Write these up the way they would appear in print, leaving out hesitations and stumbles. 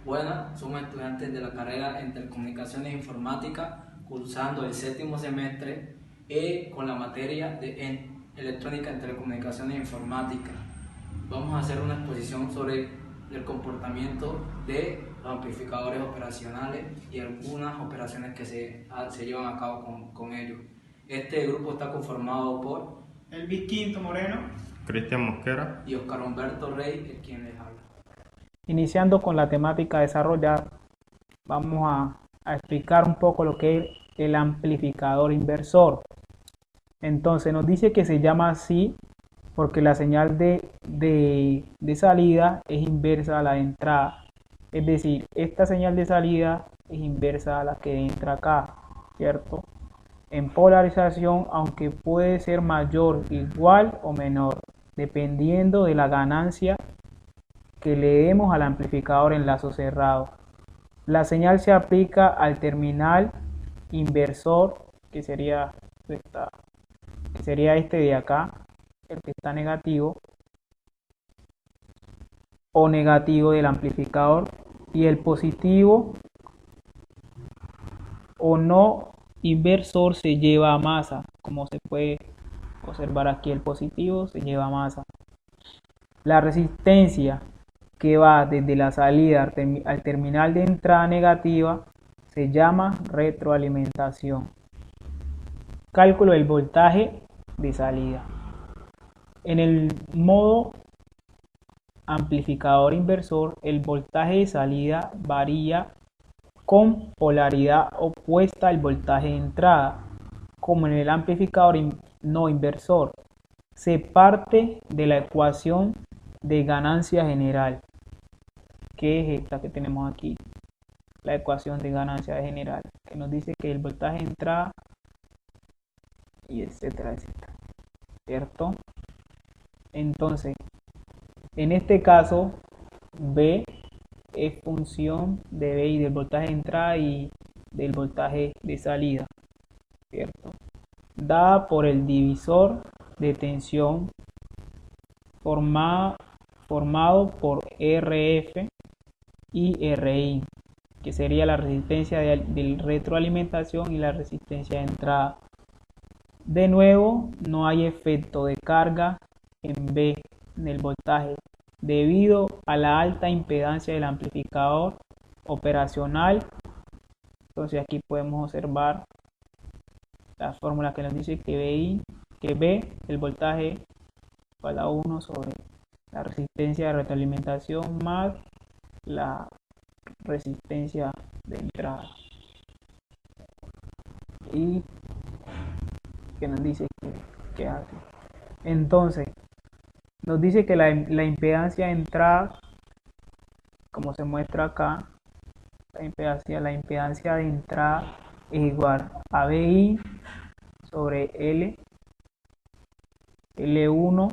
Buenas, somos estudiantes de la carrera en Telecomunicaciones e Informática, cursando el séptimo semestre con la materia de Electrónica en Telecomunicaciones e Informática. Vamos a hacer una exposición sobre el comportamiento de los amplificadores operacionales y algunas operaciones que se llevan a cabo con ellos. Este grupo está conformado por Elvis Quinto Moreno, Cristian Mosquera y Oscar Humberto Rey, el quien les habla. Iniciando con la temática desarrollada, vamos a explicar un poco lo que es el amplificador inversor. Entonces nos dice que se llama así porque la señal de salida es inversa a la de entrada. Es decir, esta señal de salida es inversa a la que entra acá, ¿cierto? En polarización, aunque puede ser mayor, igual o menor, dependiendo de la ganancia que le demos al amplificador en lazo cerrado. La señal se aplica al terminal inversor, que sería este de acá, el que está negativo, o negativo del amplificador, y el positivo o no inversor se lleva a masa. Como se puede observar aquí, el positivo se lleva a masa. La resistencia que va desde la salida al terminal de entrada negativa se llama retroalimentación. Cálculo del voltaje de salida. En el modo amplificador inversor, el voltaje de salida varía con polaridad opuesta al voltaje de entrada, como en el amplificador no inversor. Se parte de la ecuación de ganancia general, que es esta que tenemos aquí, la ecuación de ganancia general, que nos dice que el voltaje de entrada y etcétera, etcétera, ¿cierto? Entonces, en este caso, B es función de B y del voltaje de entrada y del voltaje de salida, ¿cierto? Dada por el divisor de tensión formado por RF y RI, que sería la resistencia de retroalimentación y la resistencia de entrada. De nuevo, no hay efecto de carga en B, en el voltaje, debido a la alta impedancia del amplificador operacional. Entonces aquí podemos observar la fórmula que nos dice que B, el voltaje igual a 1 sobre la resistencia de retroalimentación más la resistencia de entrada, y que nos dice que hace. Entonces nos dice que la impedancia de entrada, como se muestra acá, la impedancia de entrada es igual a BI sobre L1,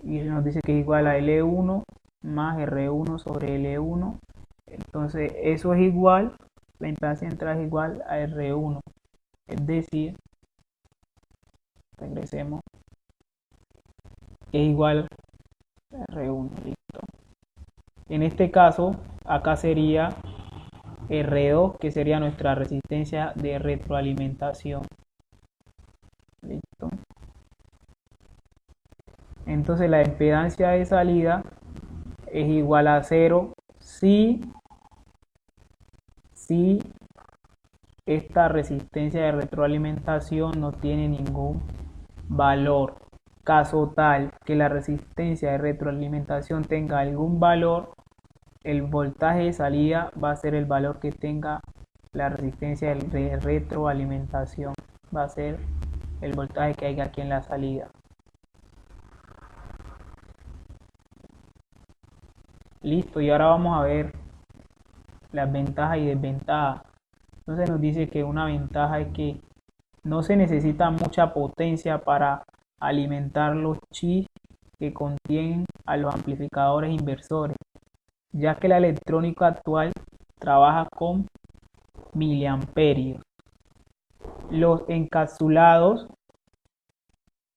y nos dice que es igual a L1 más R1 sobre L1. Entonces eso es igual, la impedancia de entrada es igual a R1, es decir, regresemos, es igual a R1, listo. En este caso, acá sería R2, que sería nuestra resistencia de retroalimentación, listo. Entonces la impedancia de salida es igual a 0 si esta resistencia de retroalimentación no tiene ningún valor. Caso tal que la resistencia de retroalimentación tenga algún valor, el voltaje de salida va a ser el valor que tenga la resistencia de retroalimentación, va a ser el voltaje que haya aquí en la salida. Listo, y ahora vamos a ver las ventajas y desventajas. Entonces nos dice que una ventaja es que no se necesita mucha potencia para alimentar los chips que contienen a los amplificadores inversores, ya que la electrónica actual trabaja con miliamperios. Los encapsulados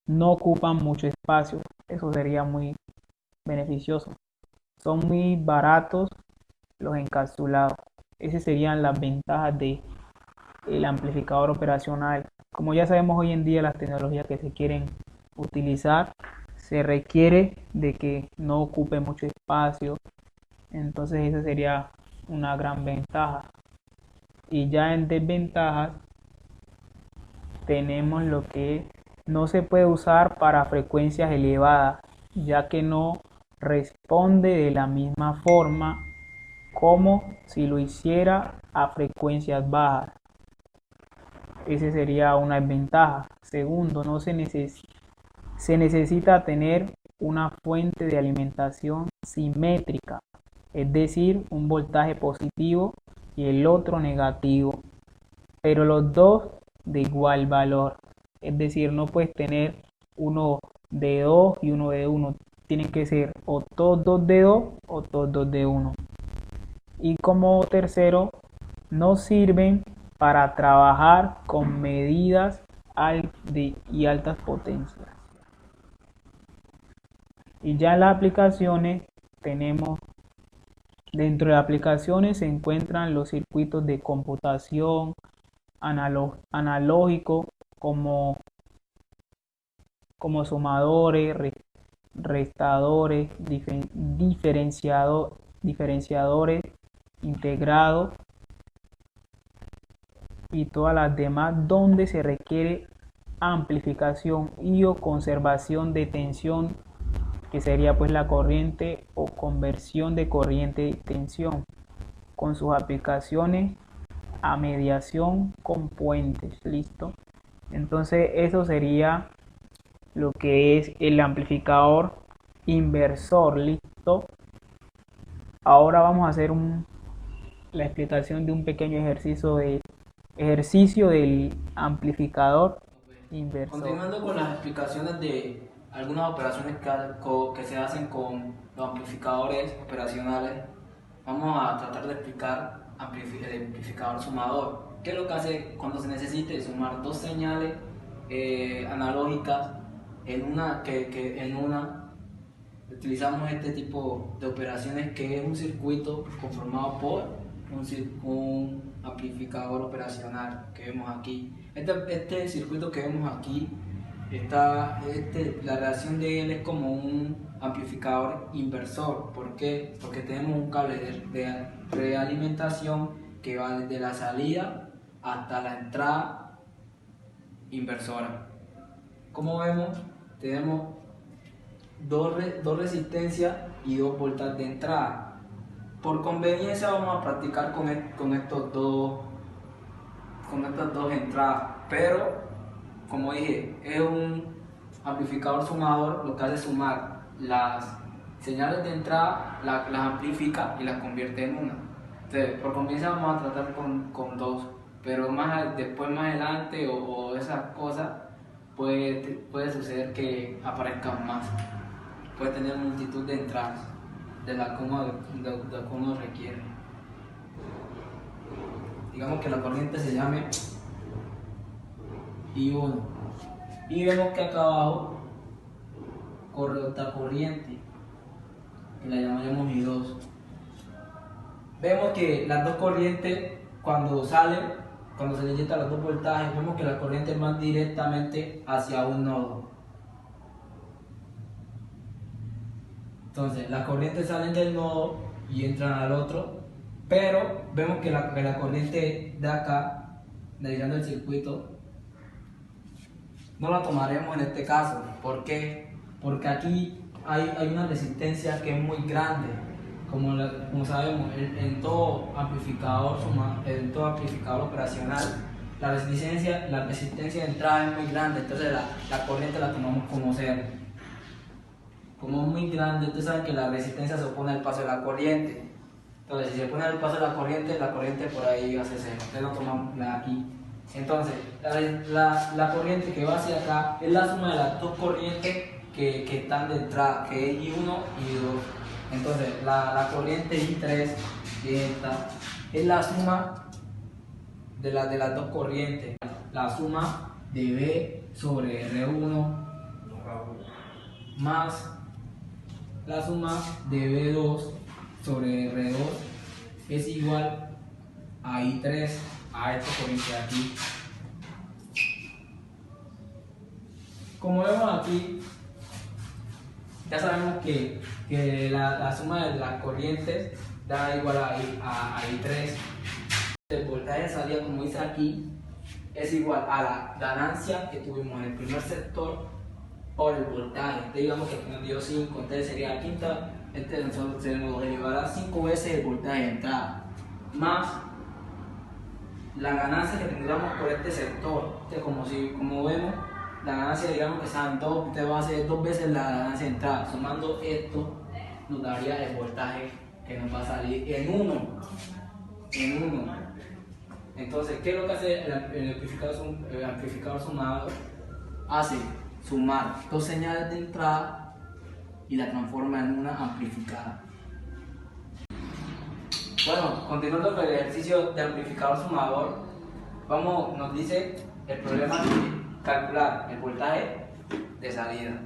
no ocupan mucho espacio, eso sería muy beneficioso. Son muy baratos los encapsulados. Esas serían las ventajas del amplificador operacional. Como ya sabemos hoy en día las tecnologías que se quieren utilizar, se requiere de que no ocupe mucho espacio, entonces esa sería una gran ventaja. Y ya en desventajas tenemos lo que no se puede usar para frecuencias elevadas, ya que no responde de la misma forma como si lo hiciera a frecuencias bajas. Esa sería una desventaja. Segundo, no se necesita tener una fuente de alimentación simétrica, es decir, un voltaje positivo y el otro negativo, pero los dos de igual valor. Es decir, no puedes tener uno de 2 y uno de 1. Tienen que ser o todos 2 de 2 o todos 2 de 1. Y como tercero, no sirven para trabajar con medidas y altas potencias. Y ya en las aplicaciones tenemos, dentro de aplicaciones se encuentran los circuitos de computación analógico como sumadores, restadores, diferenciadores integrados y todas las demás donde se requiere amplificación y o conservación de tensión, que sería pues la corriente o conversión de corriente y tensión, con sus aplicaciones a mediación con puentes. Listo. Entonces eso sería lo que es el amplificador inversor. Listo. Ahora vamos a hacer la explicación de un pequeño ejercicio del amplificador inversor. Continuando con las explicaciones de algunas operaciones que se hacen con los amplificadores operacionales, vamos a tratar de explicar el amplificador sumador. ¿Qué es lo que hace cuando se necesite sumar dos señales analógicas en una utilizamos este tipo de operaciones, que es un circuito conformado por un amplificador operacional que vemos aquí. Este circuito que vemos aquí, la relación de él es como un amplificador inversor. ¿Por qué? Porque tenemos un cable de realimentación que va desde la salida hasta la entrada inversora. Como vemos, tenemos dos resistencias y 2 voltas de entrada. Por conveniencia vamos a practicar con estas dos entradas, pero como dije, es un amplificador sumador. Lo que hace es sumar las señales de entrada, las amplifica y las convierte en una. Entonces, por conveniencia vamos a tratar con dos, pero después más adelante o esas cosas puede suceder que aparezcan más. Puede tener multitud de entradas de las que uno requiere. Digamos que la corriente se llame I1 y vemos que acá abajo corre otra corriente que la llamaremos I2. Vemos que las dos corrientes, cuando se le inyectan los dos voltajes, vemos que la corriente va directamente hacia un nodo. Entonces las corrientes salen del nodo y entran al otro, pero vemos que la corriente de acá, navegando el circuito, no la tomaremos en este caso. ¿Por qué? Porque aquí hay una resistencia que es muy grande. Como sabemos, en todo amplificador operacional, la resistencia de entrada es muy grande, entonces la corriente la tomamos como cero. Como es muy grande, ustedes saben que la resistencia se opone al paso de la corriente. Entonces, si se opone al paso de la corriente por ahí hace cero. Entonces no tomamos la aquí. Entonces, la corriente que va hacia acá es la suma de las dos corrientes que están de entrada, que es I1 y I2. Entonces, la corriente I3, esta, es la suma de las dos corrientes. La suma de B sobre R1 más la suma de B2 sobre R2 es igual a I3, a esta corriente de aquí. Como vemos aquí, ya sabemos que la suma de las corrientes da igual a I3. El voltaje de salida, como dice aquí, es igual a la ganancia que tuvimos en el primer sector por el voltaje. Entonces, digamos que nos dio 5, entonces sería la quinta, se nos elevará 5 veces el voltaje de entrada, más la ganancia que tendríamos por este sector. Entonces, como vemos, la ganancia, digamos que sean 2, te va a ser 2 veces la ganancia de entrada. Sumando esto, nos daría el voltaje que nos va a salir en 1. Entonces, ¿qué es lo que hace el amplificador sumador? Hace sumar 2 señales de entrada y la transforma en una amplificada. Bueno, continuando con el ejercicio de amplificador sumador, nos dice el problema de calcular el voltaje de salida.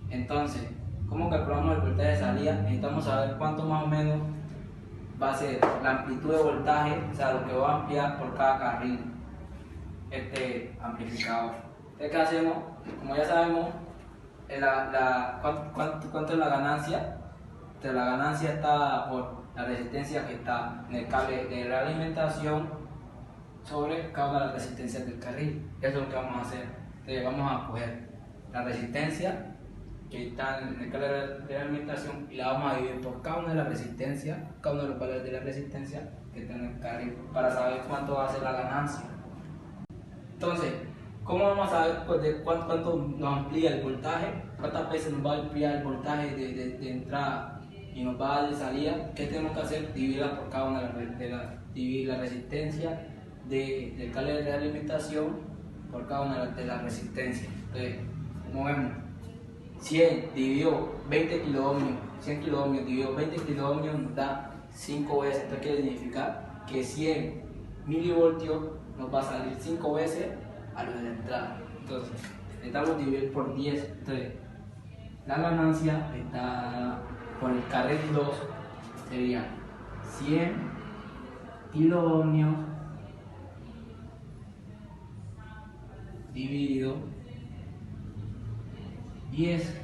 Entonces, ¿cómo calculamos el voltaje de salida? Necesitamos saber cuánto más o menos va a ser la amplitud de voltaje, o sea, lo que va a ampliar por cada carril este amplificador. Entonces, ¿qué hacemos? Como ya sabemos, ¿cuánto es la ganancia? Entonces, la ganancia está por la resistencia que está en el cable de realimentación sobre cada una de las resistencias del carril. Eso es lo que vamos a hacer. Entonces, vamos a coger la resistencia que está en el cable de realimentación y la vamos a dividir por cada una de las resistencias, cada uno de los valores de la resistencia que está en el carril, para saber cuánto va a ser la ganancia. Entonces, ¿cómo vamos a saber pues, de cuánto nos amplía el voltaje? ¿Cuántas veces nos va a ampliar el voltaje de entrada y nos va a dar de salida? ¿Qué tenemos que hacer? Dividirla por cada una dividir la resistencia del cable de realimentación por cada una de las resistencias. Entonces, como vemos, 100 dividido 20 kiloohmios, 100 kiloohmios dividido 20 kiloohmios nos da 5 veces. Esto quiere significar que 100 milivoltios nos va a salir 5 veces a lo de la entrada. Entonces, necesitamos dividir por 10. Entonces, la ganancia está por el carril 2 sería 100 kiloohmios dividido 10.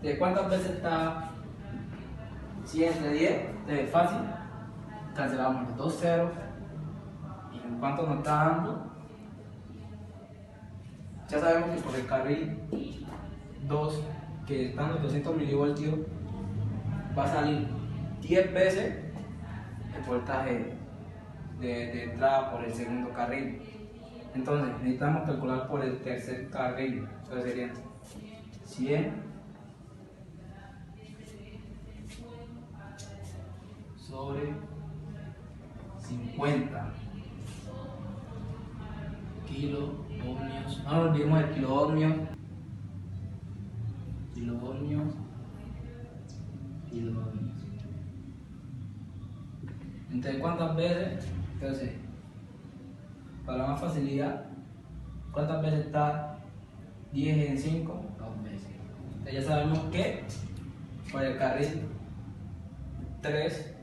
¿De cuántas veces está 100 entre 10? Entonces, fácil. Cancelamos los 2 ceros. ¿Y en cuánto nos está dando? Ya sabemos que por el carril 2, que están los 200 milivoltios, va a salir 10 veces el voltaje de entrada por el segundo carril. Entonces necesitamos calcular por el tercer carril. Entonces sería 100 sobre 50 kiloohmios. No nos olvidemos el kiloohmio. Kiloohmios. Entonces, ¿cuántas veces? Entonces, para más facilidad, ¿cuántas veces está 10 en 5? 2 veces. Entonces ya sabemos que por el carril 3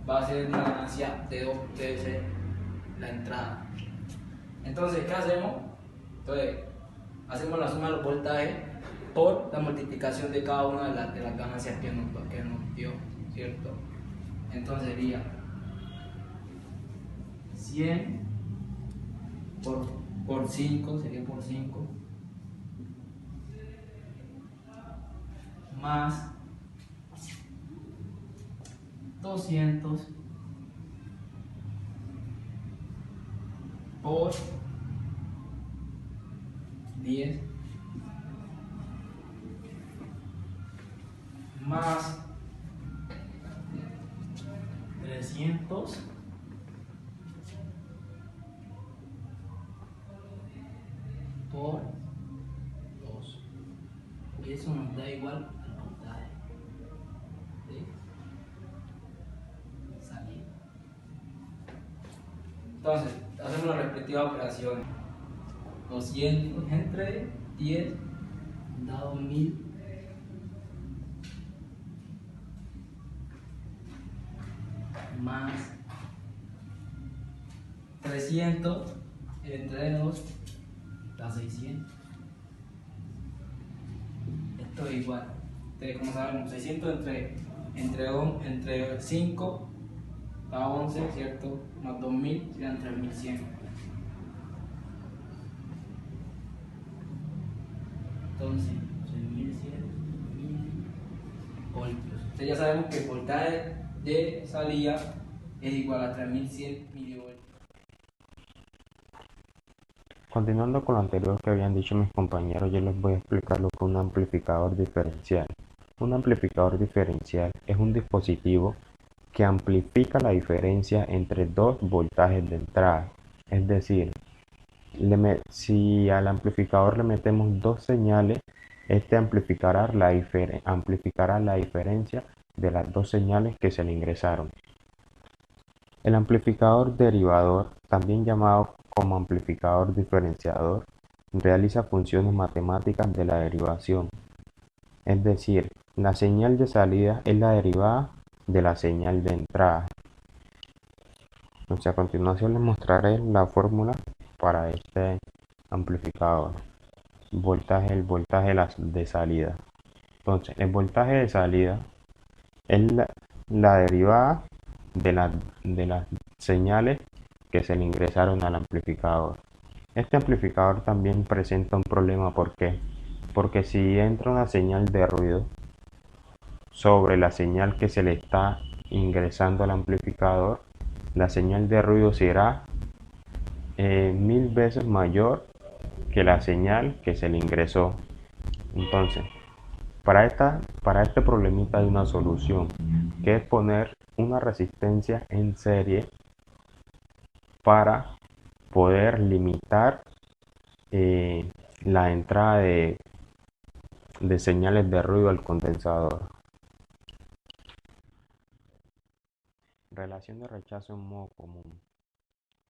va a ser una ganancia de 2 veces la entrada. Entonces, ¿qué hacemos? Entonces, hacemos la suma de los voltajes por la multiplicación de cada una de las ganancias que nos dio, ¿cierto? Entonces sería 100 por 5, sería por 5, más 200 por 10 más 300 por 2. Y eso nos da igual al voltaje de salida. Entonces, hacemos las respectivas operaciones. 200 entre 10 da 2000. más 300 entre 2 da 600. Esto es igual. Entonces, como sabemos, 600 entre 5 da 11, ¿cierto? Más 2000 serían 3100. Entonces, 3100 milivoltios. Entonces ya sabemos que el voltaje de salida es igual a 3100 milivoltios. Continuando con lo anterior que habían dicho mis compañeros, yo les voy a explicar lo que es un amplificador diferencial. Un amplificador diferencial es un dispositivo que amplifica la diferencia entre dos voltajes de entrada. Es decir, si al amplificador le metemos dos señales, este amplificará la diferencia de las dos señales que se le ingresaron. El amplificador derivador, también llamado como amplificador diferenciador, realiza funciones matemáticas de la derivación. Es decir, la señal de salida es la derivada de la señal de entrada. Entonces, a continuación les mostraré la fórmula para este amplificador. El voltaje de salida. Entonces, el voltaje de salida es la derivada de las señales que se le ingresaron al amplificador. Este amplificador también presenta un problema. ¿Por qué? Porque si entra una señal de ruido sobre la señal que se le está ingresando al amplificador, la señal de ruido será 1000 veces mayor que la señal que se le ingresó. Entonces, para este problemita hay una solución, que es poner una resistencia en serie para poder limitar la entrada de señales de ruido al condensador. Relación de rechazo en modo común.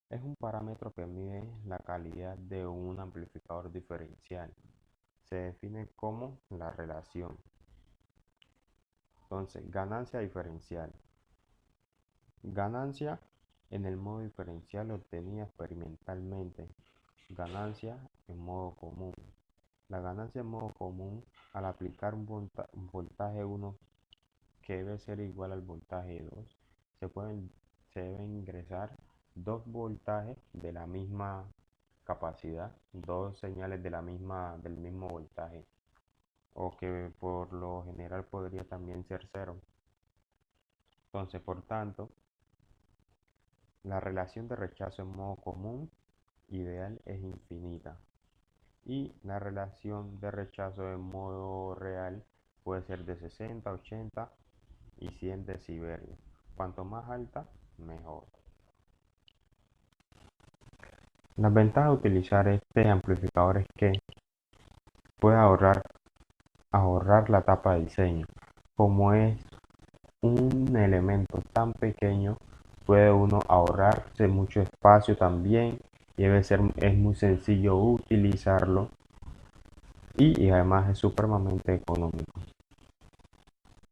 Es un parámetro que mide la calidad de un amplificador diferencial. Se define como la relación. Entonces, ganancia diferencial. Ganancia en el modo diferencial obtenida experimentalmente. Ganancia en modo común. La ganancia en modo común, al aplicar un voltaje 1 que debe ser igual al voltaje 2, se deben ingresar dos voltajes de la misma capacidad, dos señales del mismo voltaje, o que por lo general podría también ser cero. Entonces, por tanto, la relación de rechazo en modo común ideal es infinita, y la relación de rechazo en modo real puede ser de 60, 80 y 100 decibelios. Cuanto más alta, mejor. Las ventajas de utilizar este amplificador es que puede ahorrar la etapa de diseño. Como es un elemento tan pequeño, puede uno ahorrarse mucho espacio también, y es muy sencillo utilizarlo, y además es supremamente económico.